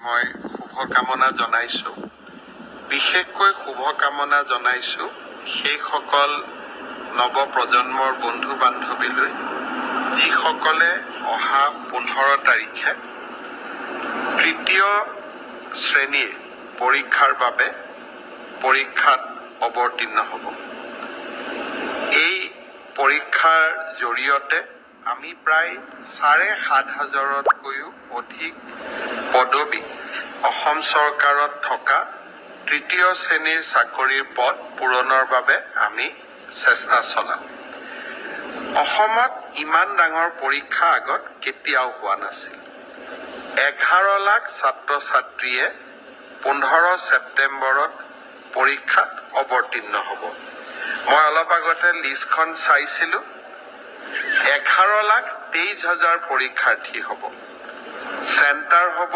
মই শুভকামনা জনাইছো। বিশেষকৈ শুভকামনা জনাইছো সেইসকল নৱপ্ৰজন্মৰ বন্ধু বান্ধৱীলৈ যিসকলে অহা 15 তাৰিখে তৃতীয় শ্ৰেণীৰ পৰীক্ষাৰ বাবে পৰীক্ষাত অৱতীৰ্ণ হ'ব। এই পৰীক্ষাৰ জৰিয়তে আমি প্ৰায় ৭,৫০০তকৈও অধিক পদবী অসম চৰকাৰত থকা তৃতীয় শ্ৰেণীৰ চাকৰিৰ পদ পূৰণৰ বাবে আমি চেষ্টা চলাম। অসমত ইমান ডাঙৰ পৰীক্ষা আগত কেতিয়াও হোৱা নাছিল। 11 লাখ ছাত্ৰ ছাত্ৰীয়ে 15 ছেপ্টেম্বৰত পৰীক্ষাত অৱতীৰ্ণ হ'ব। মই অলপ আগতে লিষ্টখন চাইছিলোঁ। 11,23,000 পৰীক্ষাৰ্থী হ'ব। চেণ্টাৰ হ'ব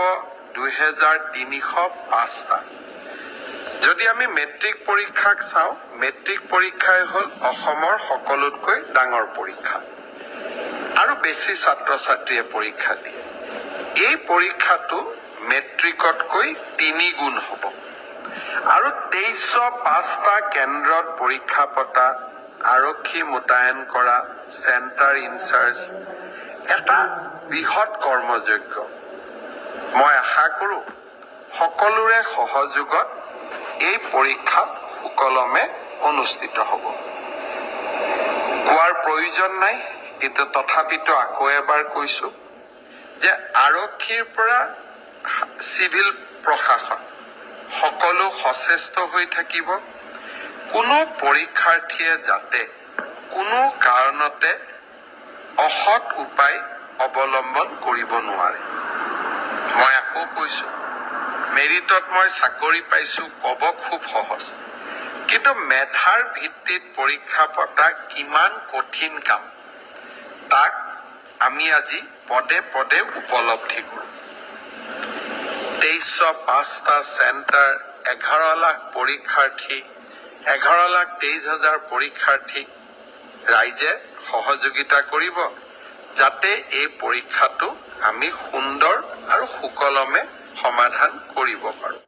2,305টা। যদি আমি মেট্ৰিক পৰীক্ষাক চাওঁ, মেট্ৰিক পৰীক্ষাই হ'ল অসমৰ সকলোতকৈ ডাঙৰ পৰীক্ষা আৰু বেছি ছাত্ৰ ছাত্ৰীয়ে পৰীক্ষা দিয়ে। এই পৰীক্ষাটো মেট্ৰিকতকৈ 3 গুণ হ'ব আৰু 2305টা কেন্দ্ৰত পৰীক্ষা পতা, আৰক্ষী মোতায়েন কৰা, চেণ্টাৰ ইনচাৰ্জ এটা বৃহৎ কৰ্মযজ্ঞ। মই আশা কৰোঁ সকলোৰে সহযোগত এই পৰীক্ষা সুকলমে অনুষ্ঠিত হ'ব। কোৱাৰ প্ৰয়োজন নাই, কিন্তু তথাপিতো আকৌ এবাৰ কৈছোঁ যে আৰক্ষীৰ পৰা চিভিল প্ৰশাসন সকলো সচেষ্ট হৈ থাকিব। কোনো পৰীক্ষাৰ্থীয়ে যাতে কোনো কাৰণতে অসৎ উপায় অৱলম্বন কৰিব নোৱাৰে। মই আকৌ কৈছোঁ, মেৰিটত মই চাকৰি পাইছোঁ ক'ব খুব সহজ, কিন্তু মেধাৰ ভিত্তিত পৰীক্ষা পতা কিমান কঠিন কাম তাক আমি আজি পদে পদে উপলব্ধি কৰোঁ। 2305টা চেণ্টাৰ, 11 লাখ পৰীক্ষাৰ্থী, 11,23,000 পৰীক্ষাৰ্থী, ৰাইজে সহযোগিতা কৰিব যাতে এই পৰীক্ষাটো আমি সুন্দৰ আৰু সুকলমে সমাধান কৰিব পাৰোঁ।